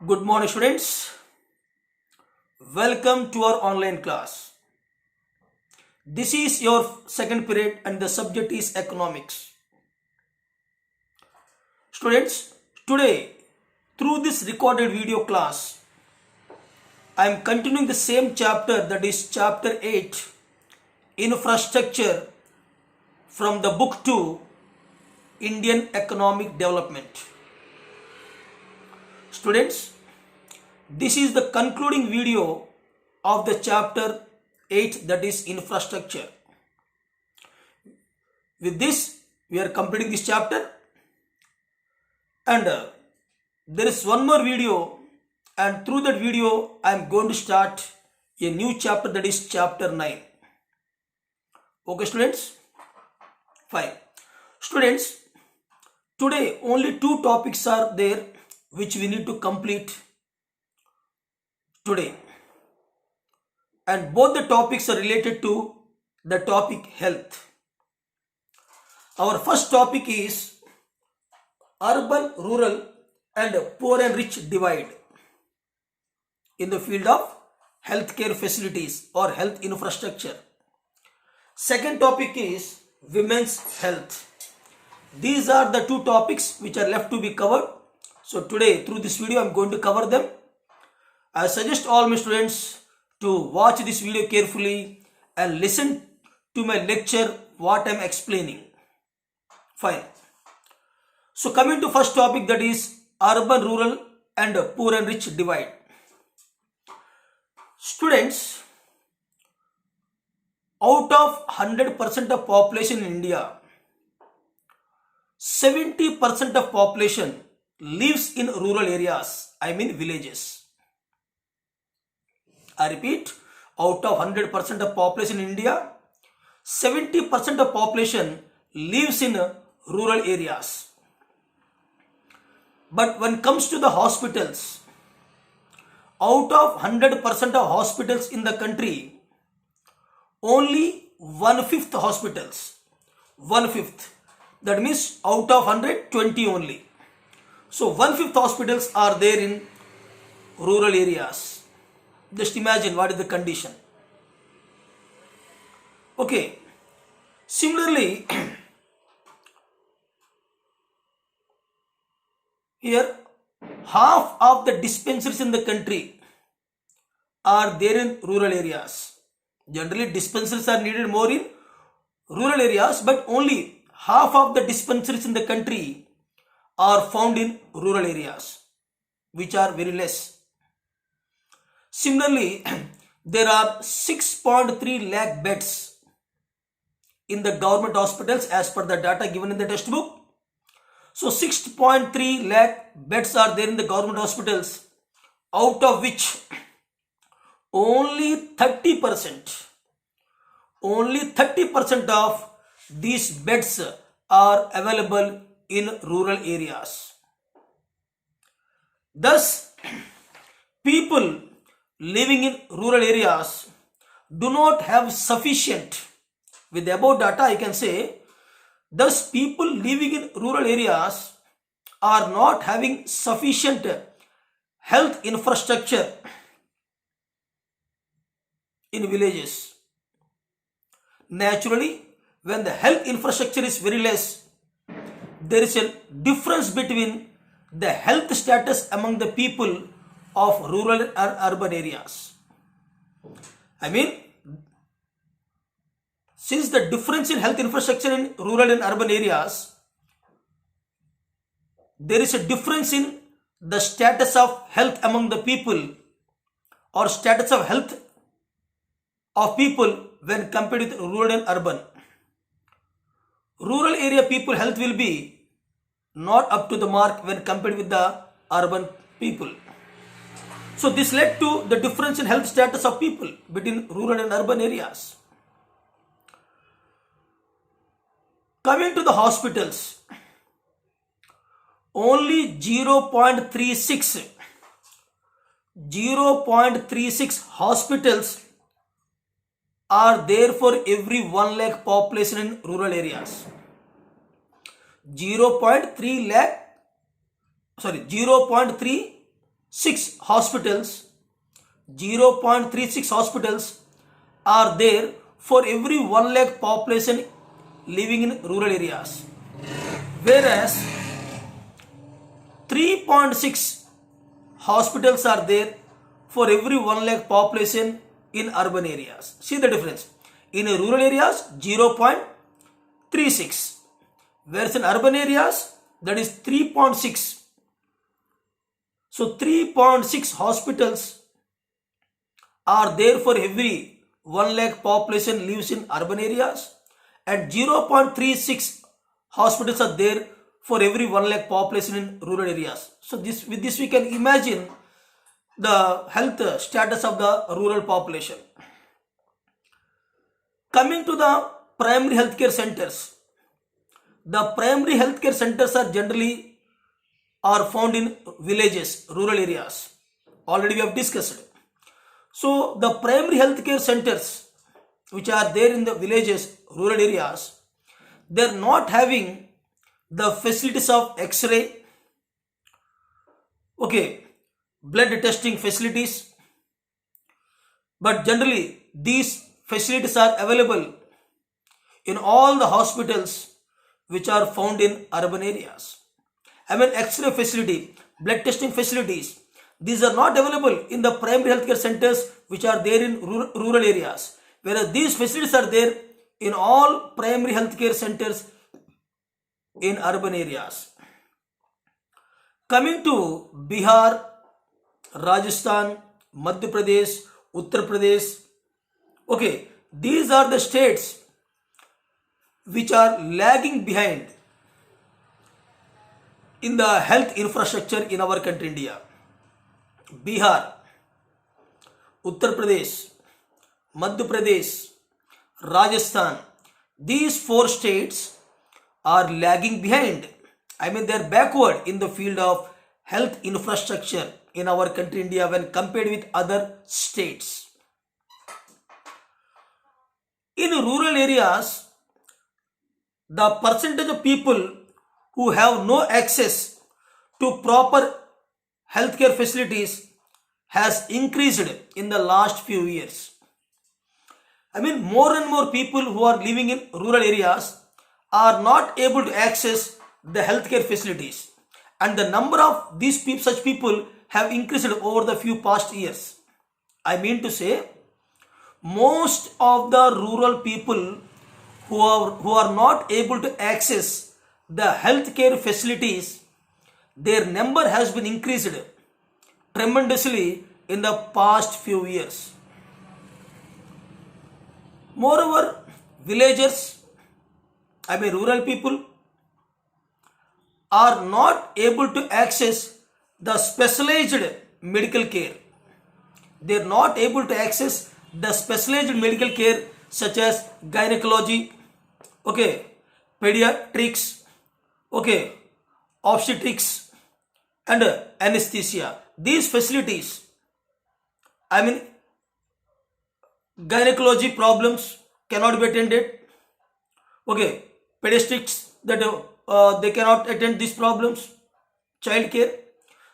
Good morning, students. Welcome to our online class. This is your second period and the subject is economics. Students, today through this recorded video class, I am continuing the same chapter, that is chapter 8, Infrastructure, from the book 2, Indian Economic Development. Students, this is the concluding video of the chapter 8, that is infrastructure. With this, we are completing this chapter, and there is one more video, and through that video I am going to start a new chapter, that is chapter 9. Okay students? Fine. Students, today only two topics are there which we need to complete today, and both the topics are related to the topic health. Our first topic is urban, rural and poor and rich divide in the field of healthcare facilities or health infrastructure. Second topic is women's health. These are the two topics which are left to be covered. So today through this video I am going to cover them. I suggest all my students to watch this video carefully and listen to my lecture what I am explaining. Fine. So coming to first topic, that is urban, rural and poor and rich divide. Students, out of 100% of population in India, 70% of population lives in rural areas, I mean villages. I repeat, out of 100% of population in India, 70% of population lives in rural areas. But when it comes to the hospitals, out of 100% of hospitals in the country, only 1/5 hospitals, 1/5, that means out of 100, 20 only. So 1/5 hospitals are there in rural areas. Just imagine what is the condition. Okay. Similarly, here half of the dispensaries in the country are there in rural areas. Generally, dispensaries are needed more in rural areas, but only half of the dispensaries in the country are found in rural areas, which are very less. Similarly, there are 6.3 lakh beds in the government hospitals as per the data given in the textbook. So 6.3 lakh beds are there in the government hospitals, out of which only 30% of these beds are available in rural areas. Thus, people living in rural areas do not have sufficient, with the above data I can say, thus people living in rural areas are not having sufficient health infrastructure in villages. Naturally, when the health infrastructure is very less, there is a difference between the health status among the people of rural and urban areas. I mean, since the difference in health infrastructure in rural and urban areas, there is a difference in the status of health among the people, or status of health of people when compared with rural and urban. Rural area people health will be not up to the mark when compared with the urban people. So this led to the difference in health status of people between rural and urban areas. Coming to the hospitals, only 0.36 hospitals are there for every 1 lakh population in rural areas. 0.3 hospitals, 0.36 hospitals are there for every 1 lakh population living in rural areas, whereas 3.6 hospitals are there for every 1 lakh population in urban areas. See the difference. In rural areas 0.36, whereas in urban areas that is 3.6. So 3.6 hospitals are there for every 1 lakh population lives in urban areas, and 0.36 hospitals are there for every 1 lakh population in rural areas. So with this we can imagine the health status of the rural population. Coming to the primary healthcare centers, the primary healthcare centers are generally found in villages, rural areas. Already we have discussed. So the primary healthcare centers which are there in the villages, rural areas, they are not having the facilities of X-ray, blood testing facilities, but generally these facilities are available in all the hospitals which are found in urban areas. X-ray facility, blood testing facilities, these are not available in the primary healthcare centers which are there in rural areas, whereas these facilities are there in all primary healthcare centers in urban areas. Coming to Bihar, Rajasthan, Madhya Pradesh, Uttar Pradesh, these are the states which are lagging behind in the health infrastructure in our country India. Bihar, Uttar Pradesh, Madhya Pradesh, Rajasthan, these 4 states are lagging behind. They are backward in the field of health infrastructure in our country India when compared with other states. In rural areas, the percentage of people who have no access to proper healthcare facilities has increased in the last few years. More and more people who are living in rural areas are not able to access the healthcare facilities, and the number of such people have increased over the few past years. I mean to say, most of the rural people who are not able to access the healthcare facilities, their number has been increased tremendously in the past few years. Moreover, villagers, rural people, are not able to access the specialized medical care. They are not able to access the specialized medical care such as gynecology, pediatrics, obstetrics, and anesthesia. These facilities, gynecology problems cannot be attended. Pediatrics, that they cannot attend these problems. Child care,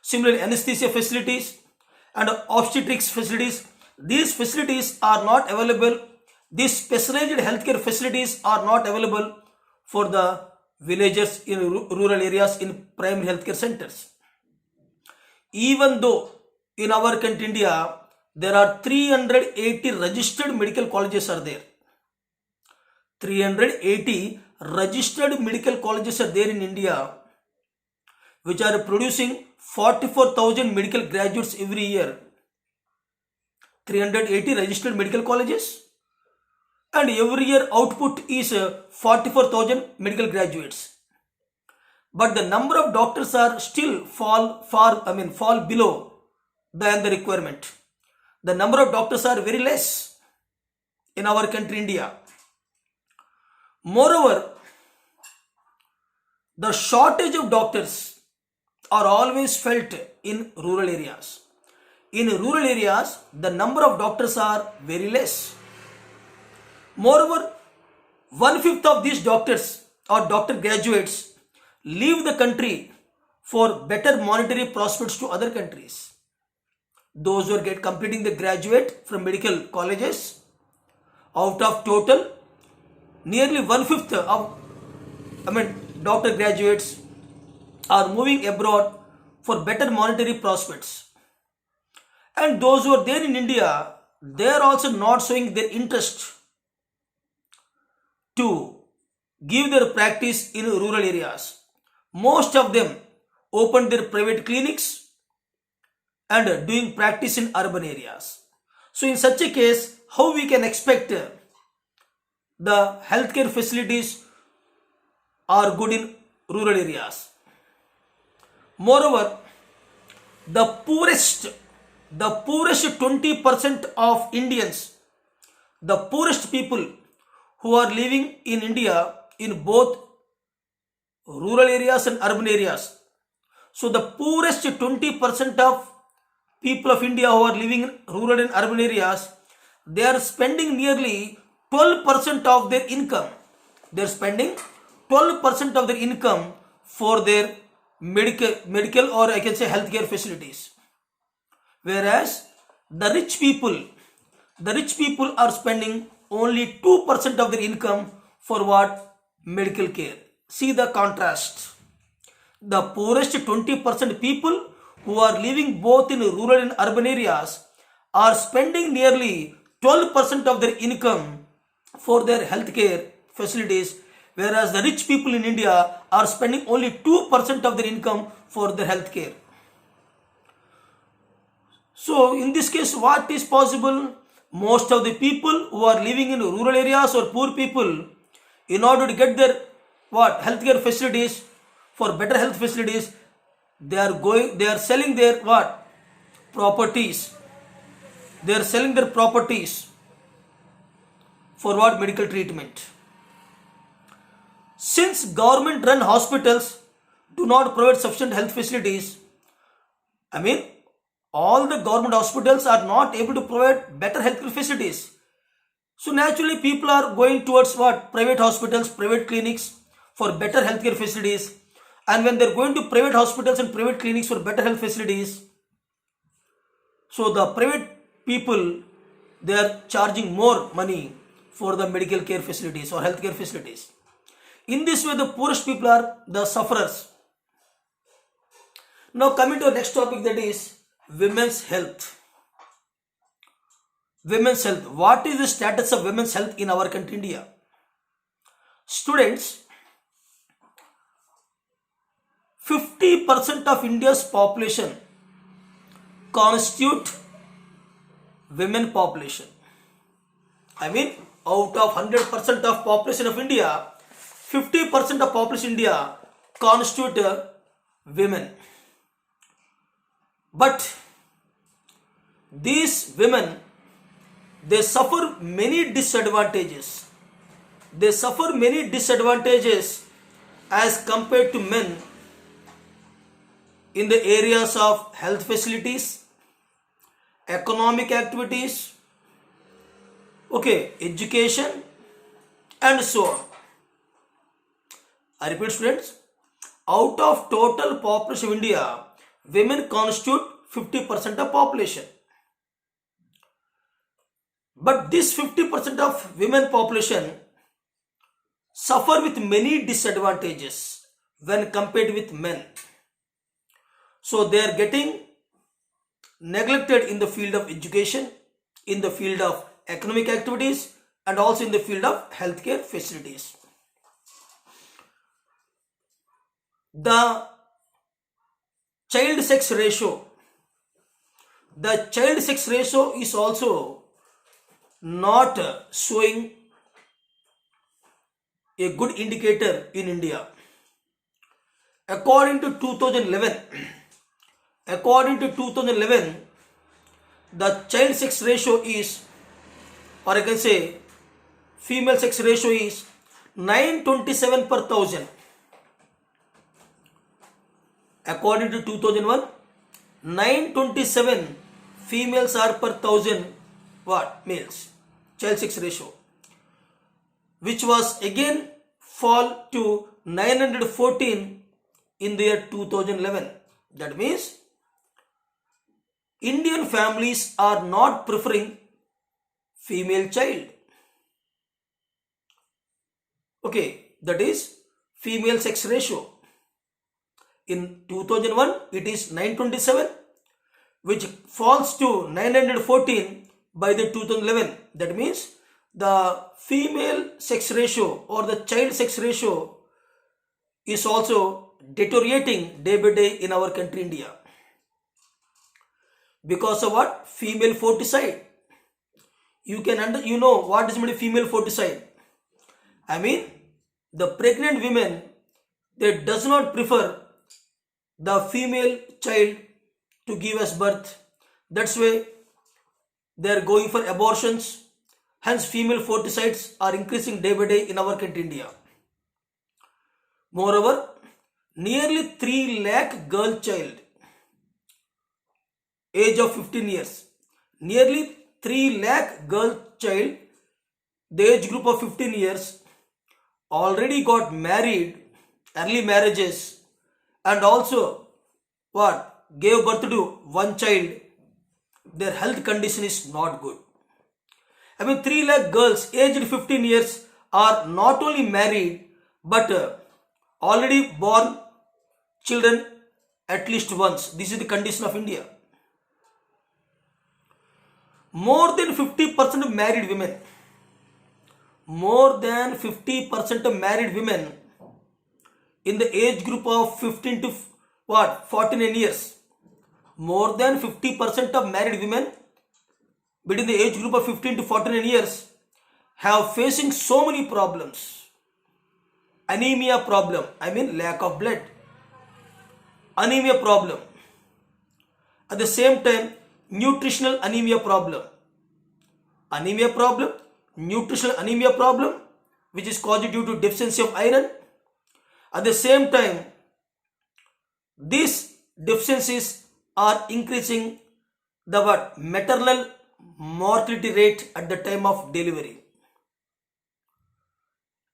similarly anesthesia facilities and obstetrics facilities, these facilities are not available. These specialized healthcare facilities are not available for the villagers in rural areas in primary healthcare centers. Even though in our country India there are 380 registered medical colleges are there. 380 registered medical colleges are there in India, which are producing 44,000 medical graduates every year. 380 registered medical colleges, and every year output is 44,000 medical graduates. But the number of doctors are still fall below the requirement. The number of doctors are very less in our country India. Moreover, the shortage of doctors are always felt in rural areas. In rural areas, the number of doctors are very less. Moreover, 1/5 of these doctors or doctor graduates leave the country for better monetary prospects to other countries. those who are completing the graduate from medical colleges. Out of total, nearly 1/5 of doctor graduates are moving abroad for better monetary prospects. And those who are there in India, they are also not showing their interest to give their practice in rural areas. Most of them opened their private clinics and doing practice in urban areas. So in such a case, how we can expect the healthcare facilities are good in rural areas? Moreover, the poorest 20% of Indians, the poorest people who are living in India in both rural areas and urban areas. So the poorest 20% of people of India who are living in rural and urban areas, they are spending nearly 12% of their income. They are spending 12% of their income for their medical or I can say healthcare facilities. Whereas the rich people are spending only 2% of their income for what? Medical care. See the contrast. The poorest 20% people who are living both in rural and urban areas are spending nearly 12% of their income for their healthcare facilities, whereas the rich people in India are spending only 2% of their income for their healthcare. So in this case, what is possible? Most of the people who are living in rural areas or poor people, in order to get their healthcare facilities, for better health facilities, they are selling their properties. They are selling their properties for medical treatment. Since government run hospitals do not provide sufficient health facilities, all the government hospitals are not able to provide better healthcare facilities. So naturally people are going towards private hospitals, private clinics for better healthcare facilities. And when they're going to private hospitals and private clinics for better health facilities, so the private people, they are charging more money for the medical care facilities or healthcare facilities. In this way, the poorest people are the sufferers. Now coming to the next topic, that is women's health. Women's health. What is the status of women's health in our country, India? Students, 50% of India's population constitute women population. Out of 100% of population of India, 50% of population India constitute women. But these women, they suffer many disadvantages. They suffer many disadvantages as compared to men in the areas of health facilities, economic activities, education, and so on. I repeat, students, out of total population of India, women constitute 50% of population. But this 50% of women population suffer with many disadvantages when compared with men. So they are getting neglected in the field of education, in the field of economic activities, and also in the field of healthcare facilities. The child sex ratio is also not showing a good indicator in India. According to 2011, the child sex ratio is, or I can say female sex ratio is 927 per thousand. According to 2001, 927 females are per thousand males, child sex ratio, which was again fall to 914 in the year 2011. That means Indian families are not preferring female child. Okay, that is female sex ratio. In 2001, it is 927, which falls to 914 by the 2011. That means the female sex ratio or the child sex ratio is also deteriorating day by day in our country India. Because of what? Female foeticide. You know what is meant female foeticide. I mean, the pregnant women, they does not prefer the female child to give us birth. That's why they are going for abortions. Hence, female foeticides are increasing day by day in our country India. Moreover, nearly 3 lakh girl child, age of 15 years, nearly 3 lakh girl child, the age group of 15 years, already got married, early marriages, and also what? Gave birth to one child. Their health condition is not good. I mean, 3 lakh girls aged 15 years are not only married but already born children at least once. This is the condition of India. More than 50% of married women, more than 50% of married women in the age group of 15 to 49 years, more than 50% of married women between the age group of 15 to 49 years have facing so many problems. Anemia problem, I mean lack of blood. Anemia problem. At the same time, nutritional anemia problem. Anemia problem, nutritional anemia problem, which is caused due to deficiency of iron. At the same time, these deficiencies are increasing the maternal mortality rate at the time of delivery.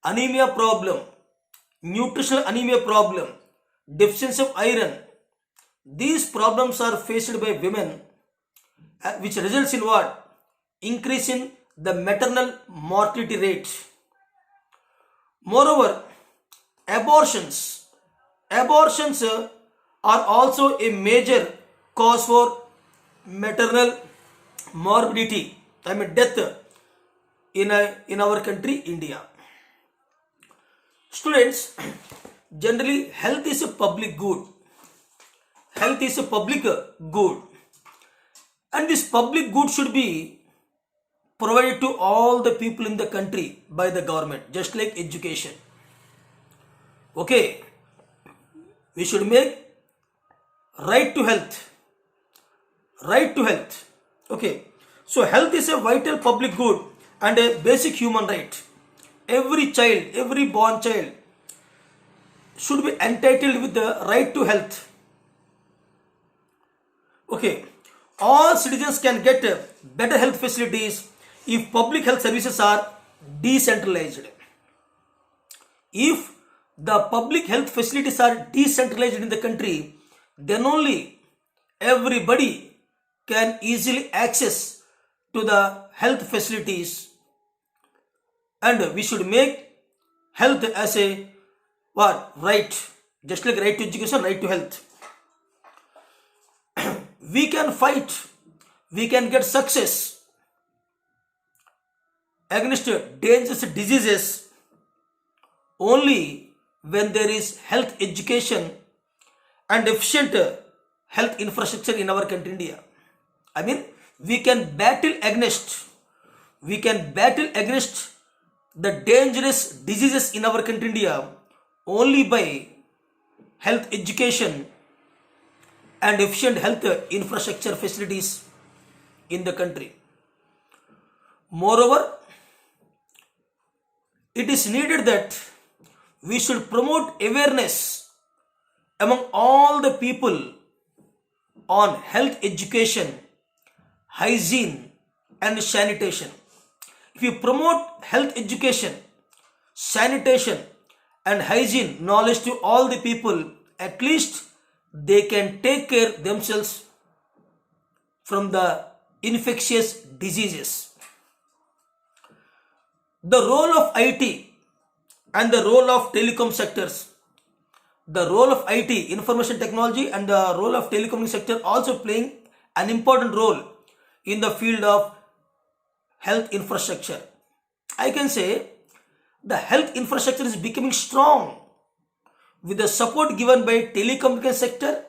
Anemia problem, nutritional anemia problem, deficiency of iron. These problems are faced by women, which results in what? Increase in the maternal mortality rate. Moreover, abortions are also a major cause for maternal morbidity, I mean death in our country India. Students, generally health is a public good. Health is a public good, and this public good should be provided to all the people in the country by the government, just like education. Okay, we should make right to health. Right to health. Okay, so health is a vital public good and a basic human right. Every child, every born child should be entitled with the right to health. Okay, all citizens can get better health facilities if public health services are decentralized. If the public health facilities are decentralized in the country, then only everybody can easily access to the health facilities, and we should make health as a right, just like right to education, right to health. We can fight, we can get success against dangerous diseases only when there is health education and efficient health infrastructure in our country India. I mean, we can battle against the dangerous diseases in our country India only by health education and efficient health infrastructure facilities in the country. Moreover, it is needed that we should promote awareness among all the people on health education, hygiene, and sanitation. If you promote health education, sanitation, and hygiene knowledge to all the people, at least they can take care themselves from the infectious diseases. The role of IT and the role of telecom sectors. The role of IT, information technology, and the role of telecommunication sector also playing an important role in the field of health infrastructure. I can say the health infrastructure is becoming strong with the support given by telecommunication sector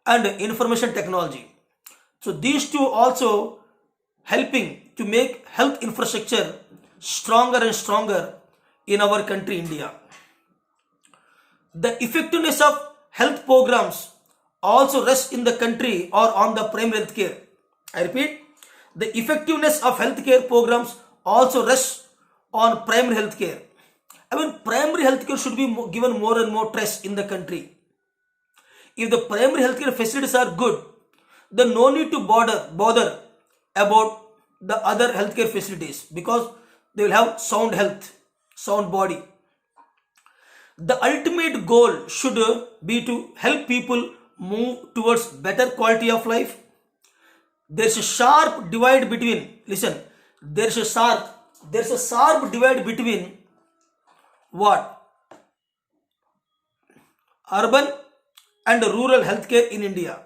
and information technology. So these two also helping to make health infrastructure stronger and stronger in our country India. The effectiveness of health programs also rests in the country or on the primary health care. I repeat, the effectiveness of healthcare programs also rests on primary health care. Primary health care should be given more and more trust in the country. If the primary healthcare facilities are good, then no need to bother about the other healthcare facilities because they will have sound health, sound body. The ultimate goal should be to help people move towards better quality of life. There's a sharp divide between, listen, there's a sharp divide between what? Urban and rural healthcare in India.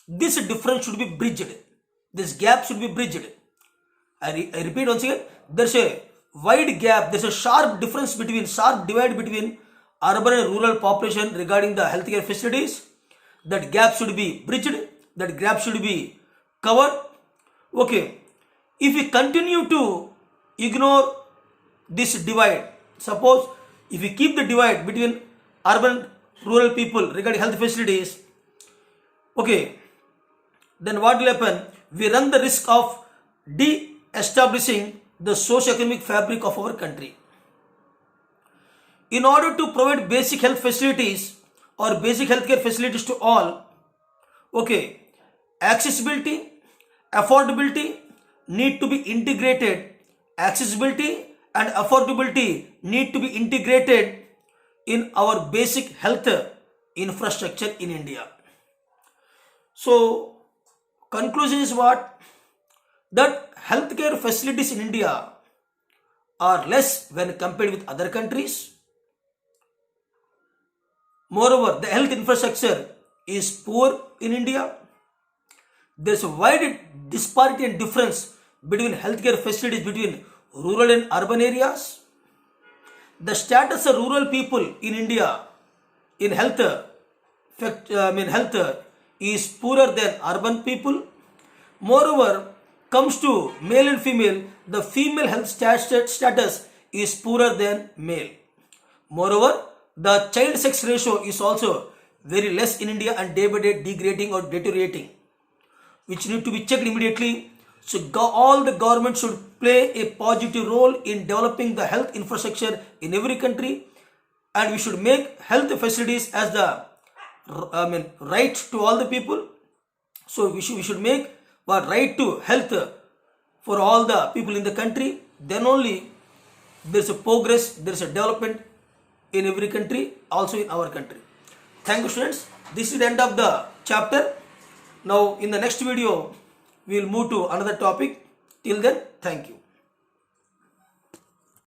This difference should be bridged. This gap should be bridged. I repeat once again, there's a wide gap, there's a sharp divide between urban and rural population regarding the healthcare facilities. That gap should be bridged, that gap should be covered. Okay, if we continue to ignore this divide, suppose if we keep the divide between urban and rural people regarding health facilities, okay, then what will happen? We run the risk of de-establishing the socio-economic fabric of our country. In order to provide basic health facilities or basic healthcare facilities to all, okay, accessibility, affordability need to be integrated. Accessibility and affordability need to be integrated in our basic health infrastructure in India. So, conclusion is what? That healthcare facilities in India are less when compared with other countries. Moreover, the health infrastructure is poor in India. There is a wide disparity and difference between healthcare facilities between rural and urban areas. The status of rural people in India in health is poorer than urban people. Moreover, comes to male and female, the female health status is poorer than male. Moreover, the child sex ratio is also very less in India and day by day degrading or deteriorating, which need to be checked immediately. So all the government should play a positive role in developing the health infrastructure in every country, and we should make health facilities as the right to all the people. So we should make a right to health for all the people in the country. Then only there is a progress, there is a development in every country, also in our country. Thank you, students. This is the end of the chapter. Now in the next video we will move to another topic. Till then, thank you.